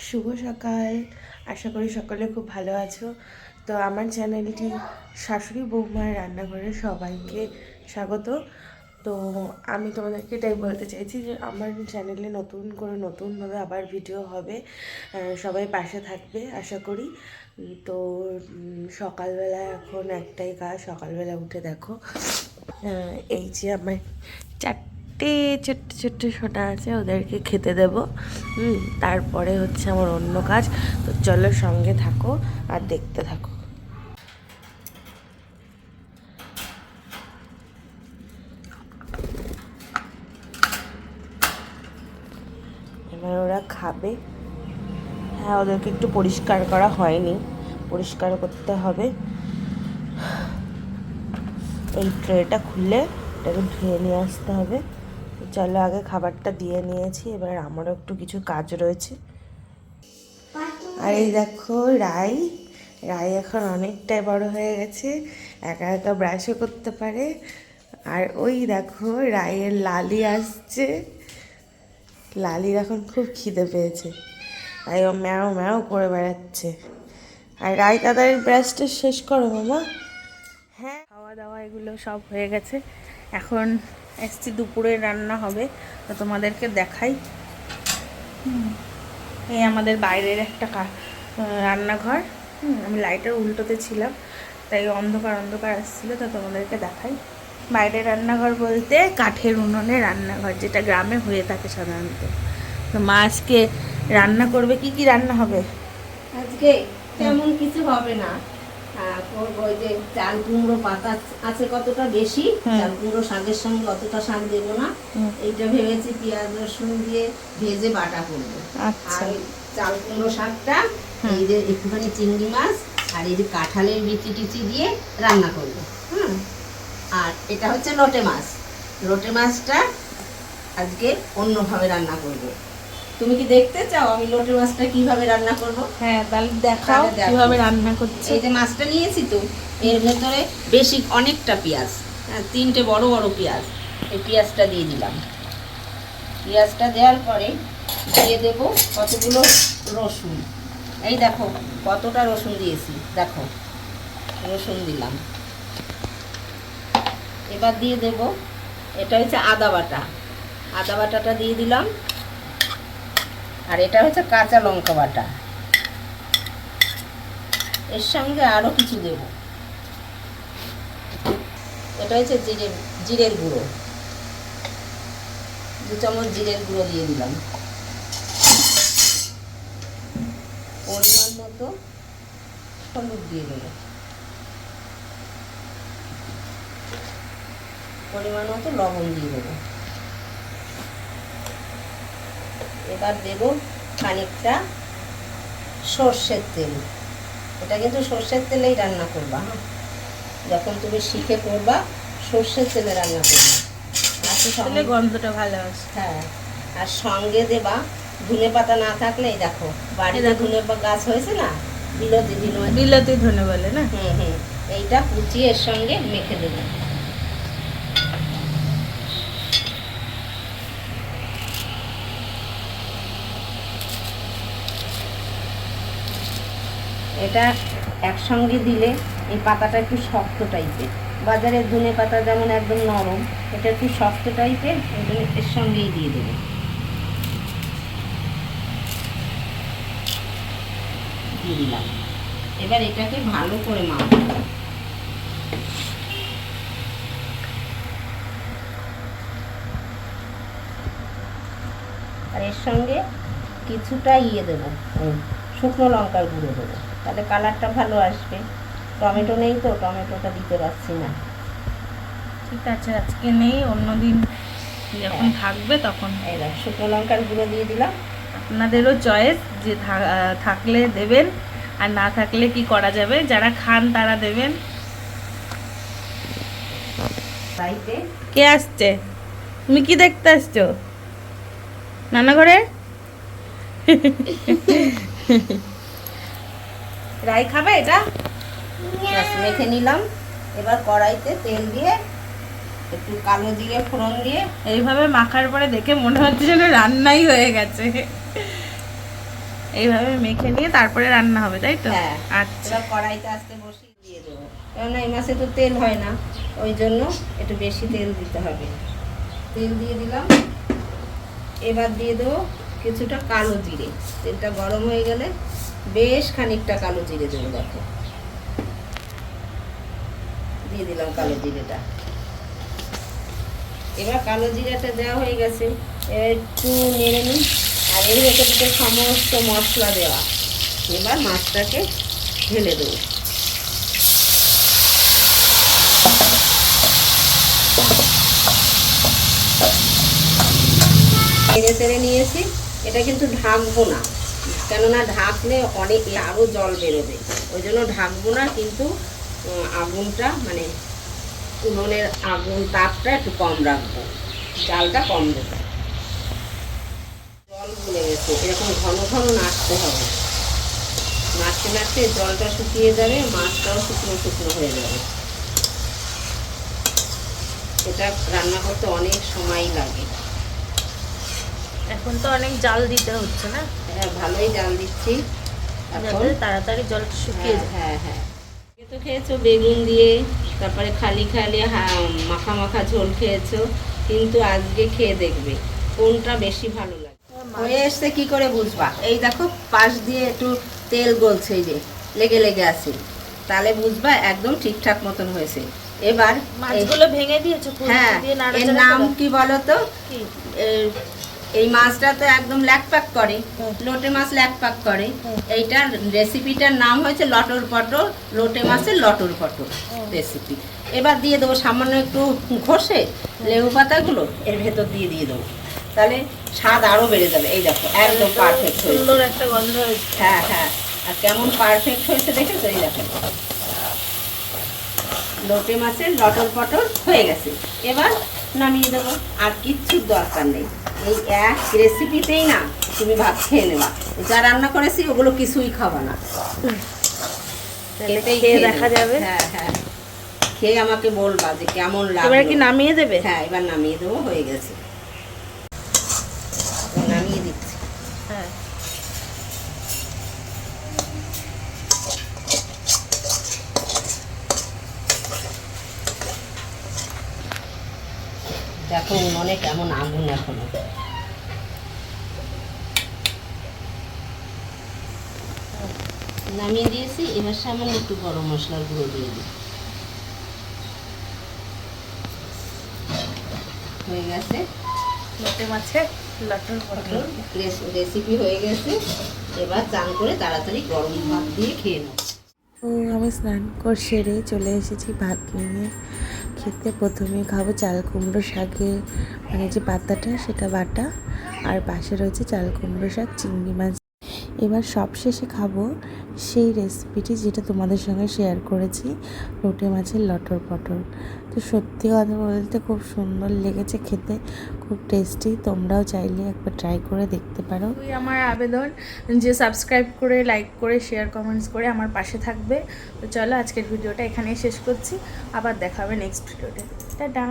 শুভ সকাল। আশা করি সকলে খুব ভালো আছো। তো আমার চ্যানেলটি শাশুড়ি বৌমার রান্নাঘরে সবাইকে স্বাগত। তো আমি তোমাদেরকে এটাই বলতে চাইছি যে আমার চ্যানেলে নতুন করে নতুনভাবে আবার ভিডিও হবে, সবাই পাশে থাকবে আশা করি। তো সকালবেলা এখন একটাই কাজ, সকালবেলা উঠে দেখো এই যে আমার ছোট্ট ছোট্ট সোনা আছে, ওদেরকে খেতে দেব। তারপরে হচ্ছে আমার অন্য কাজ। তো চলো সঙ্গে থাকো আর দেখতে থাকো। এবার ওরা খাবে। হ্যাঁ, ওদেরকে একটু পরিষ্কার করা হয়নি, পরিষ্কার করতে হবে। এই ট্রেটা খুলে এটাকে ধুয়ে নিয়ে আসতে হবে। চলো আগে খাবারটা দিয়ে নিয়েছি, এবার আমারও একটু কিছু কাজ রয়েছে। আর এই দেখো রাই রাই এখন অনেকটাই বড় হয়ে গেছে, একা একা ব্রাশও করতে পারে। আর ওই দেখো রাইয়ের লালি আসছে, লালির এখন খুব খিদে পেয়েছে, তাই ও ম্যাও ম্যাও করে বেড়াচ্ছে। আর রাই তাড়াতাড়ি ব্রাশটা শেষ করো মামা। হ্যাঁ, খাওয়া দাওয়া এগুলো সব হয়ে গেছে। এখন এসছি দুপুরে রান্না হবে, তো তোমাদেরকে দেখাই। এই আমাদের বাইরের একটা রান্নাঘর। আমি লাইটের উল্টোতে ছিলাম, তাই অন্ধকার অন্ধকার আসছিলো। তো তোমাদেরকে দেখাই। বাইরের রান্নাঘর বলতে কাঠের উনুনে রান্নাঘর, যেটা গ্রামে হয়ে থাকে সাধারণত। তো মা আজকে রান্না করবে। কি কি রান্না হবে আজকে? তেমন কিছু হবে না। করবো ওই যে চাল কুমড়ো পাতা আছে কতটা বেশি, চাল কুমড়ো শাকের সঙ্গে অতটা শাক দেবো না। এইটা ভেবেছি পেঁয়াজ রসুন দিয়ে ভেজে বাটা করবো। আচ্ছা। আর চাল কুমড়ো শাকটা এই যে একটুখানি চিংড়ি মাছ আর এই যে কাঁঠালের বিচি টিচি দিয়ে রান্না করবো। আর এটা হচ্ছে লোটে মাছ। লোটে মাছটা আজকে অন্যভাবে রান্না করবো। তুমি কি দেখতে চাও আমি লোটে মাছটা কিভাবে রান্না করব? হ্যাঁ, তাহলে দেখাও কিভাবে রান্না করছি। এই যে মাছটা নিয়েছি, তো এর ভেতরে বেশি অনেকটা পেঁয়াজ, তিনটে বড় বড় পেঁয়াজ। এই পেঁয়াজটা দিয়ে দিলাম। পেঁয়াজটা দেওয়ার পরে দিয়ে দেব কতগুলো রসুন। এই দেখো কতটা রসুন দিয়েছি, দেখো রসুন দিলাম। এবার দিয়ে দেব, এটা হচ্ছে আদা বাটা, আদা বাটাটা দিয়ে দিলাম। আর এটা হচ্ছে কাঁচা লঙ্কা বাটা। এর সঙ্গে আরও কিছু দেব, এটা হচ্ছে জিরের গুঁড়ো, 2 চামচ জিরের গুঁড়ো দিয়ে দিলাম। পরিমাণ মতো হলুদ দিয়ে দেব, পরিমাণ মতো লবণ দিয়ে দেবো। এবার দেব খানিকটা সর্ষের তেল। এটা কিন্তু সর্ষের তেলেই রান্না করবা। যখন তুমি শিখে করবা সর্ষের তেলে রান্না করবা, তাহলে গন্ধটা ভালো আসে। হ্যাঁ, আর সঙ্গে দেবা ধনে পাতা। না থাকলে এই দেখো বাড়িতে ধনে গাছ হয়েছে না, বিলাতি ধনে বলে না। এইটা কুচিয়ে এর সঙ্গে মেখে দেবো। এটা একসঙ্গে দিলে এই পাতাটা একটু শক্ত টাইপের। বাজারের ধনে পাতা যেমন একদম নরম, এটা একটু শক্ত টাইপের, এর সঙ্গেই দিয়ে দেবো। দিয়ে দিলাম। এবার এটাকে ভালো করে মাখবো। আর এর সঙ্গে কিছুটা দেবো, শুকনো লঙ্কার গুঁড়ো দেবো, তাহলে কালারটা ভালো আসবে। টমেটো নেই তো, টমেটোটা দিতে পারছি না। ঠিক আছে, আজকে নেই, অন্যদিন যখন থাকবে তখন। এই দেখ শুকনো লঙ্কার গুঁড়ো দিয়ে দিলাম। আপনাদেরও চয়েস, যে থাকলে দেবেন আর না থাকলে কি করা যাবে, যারা খান তারা দেবেন। কে আসছে? তুমি কি দেখতে আসছো নানা ঘরে? রাই খাবে এটা? মেখে নিলাম। এবার কড়াইতে তেল দিয়ে একটু কালো জিরে ফোড়ন দিয়ে এইভাবে মাখার পরে দেখে মনে হচ্ছে যেন রান্নাই হয়ে গেছে। এইভাবে মেখে নিয়ে তারপরে রান্না হবে, তাই তো? হ্যাঁ। আচ্ছা। এবার কড়াইতে আস্তে বসিয়ে দিয়ে দেবো, কেননা এই মাছে তো তেল হয় না, ওই জন্য একটু বেশি তেল দিতে হবে। তেল দিয়ে দিলাম। এবার দিয়ে দেবো কিছুটা কালো জিরে। তেলটা গরম হয়ে গেলে বেশ খানিকটা কালো জিরে দেবো। দেখো, দিয়ে দিলাম কালো জিরেটা। এবার কালো জিরাটা দেওয়া হয়ে গেছে, এবার একটু নেড়ে নিই। আর এর ভেতরে সমস্ত মশলা দেওয়া। এবার মাছটাকে ঢেলে দেবো। নেড়ে তেড়ে নিয়েছি। এটা কিন্তু ঢাকবো না, কেননা ঢাকলে অনেক আরও জল বেরোবে, ওই জন্য ঢাকবো না। কিন্তু আগুনটা মানে উনুনের আগুন তাপটা একটু কম রাখবো, জালটা কম দেবো। জল গুলে গেছে, এরকম ঘন ঘন নাড়তে হবে। নাড়তে নাড়তে জলটা শুকিয়ে যাবে, মাছটাও শুকনো শুকনো হয়ে যাবে। এটা রান্না করতে অনেক সময় লাগে। এখন তো অনেক জাল দিতে হচ্ছে না? হ্যাঁ, ভালোই জাল দিচ্ছি এখন। তাড়াতাড়ি জল শুকিয়ে যায়। হ্যাঁ হ্যাঁ। তো খেয়েছো বেগুন দিয়ে, তারপরে খালি খালি মাখা মাখা ঝোল খেয়েছো, কিন্তু আজকে খেয়ে দেখবে কোনটা বেশি ভালো লাগে। হয়ে এসছে কি করে বুঝবা? এই দেখো, পাশ দিয়ে একটু তেল গলছে, এই যে লেগে লেগে আছে, তাহলে বুঝবা একদম ঠিকঠাক মতন হয়েছে। এবার মাছগুলো ভেঙে দিয়েছো? হ্যাঁ, এর নাম কি বলো তো? এই মাছটা তো একদম ল্যাকপ্যাক করে, লোটে মাছ ল্যাকপ্যাক করে। এইটার রেসিপিটার নাম হয়েছে লটর পটর, লোটে মাছের লটর পটর রেসিপি। এবার দিয়ে দেবো সামান্য একটু ঘষে লেবু পাতাগুলো এর ভেতর দিয়ে দেবো, তাহলে স্বাদ আরও বেড়ে যাবে। এই দেখো একদম পারফেক্ট হয়েছে, সুন্দর একটা গন্ধ হয়েছে। হ্যাঁ হ্যাঁ। আর কেমন পারফেক্ট হয়েছে দেখেছো? এই দেখো, লোটে মাছের লটর পটর হয়ে গেছে। এবার নামিয়ে দেবো, আর কিচ্ছুর দরকার নেই। এই এক রেসিপিতেই না তুমি ভাত খেয়ে নেবা। যা রান্না করেছি ওগুলো কিছুই খাবা না, এটাই খেয়ে দেখা যাবে। হ্যাঁ হ্যাঁ, খেয়ে আমাকে বলবা যে কেমন লাগলো। এবার কি নামিয়ে দেবে? হ্যাঁ, এবার নামিয়ে দেবো, হয়ে গেছে। নামিয়ে দিচ্ছি। হ্যাঁ। দেখো উনুনে কেমন আগুন এখনো। নামিয়ে দিয়েছি। এবার সামান্য একটু গরম মশলার গুঁড়ো দিয়ে দিই। হয়ে গেছে লোটে মাছের লটর পটর রেসিপি হয়ে গেছে। এবার চান করে তাড়াতাড়ি গরম ভাত দিয়ে খেয়ে নেব। আমি স্নান করে সেরে চলে এসেছি ভাত নিয়ে খেতে। প্রথমে খাবো চাল কুমড়ো শাকে মানে যে পাতাটা সেটা বাটা, আর পাশে রয়েছে চাল কুমড়ো শাক চিংড়ি মাছ। এবার সব শেষে খাবো সেই রেসিপিটি যেটা তোমাদের সঙ্গে শেয়ার করেছি, লোটে মাছের লটর পটর। তো সত্যি কথা বলতে খুব সুন্দর লেগেছে খেতে, খুব টেস্টি। তোমরাও চাইলে একবার ট্রাই করে দেখতে পারো। আমার আবেদন যে সাবস্ক্রাইব করে, লাইক করে, শেয়ার কমেন্টস করে আমার পাশে থাকবে। তো চলো আজকের ভিডিওটা এখানেই শেষ করছি, আবার দেখা হবে নেক্সট ভিডিওতে। টাটা।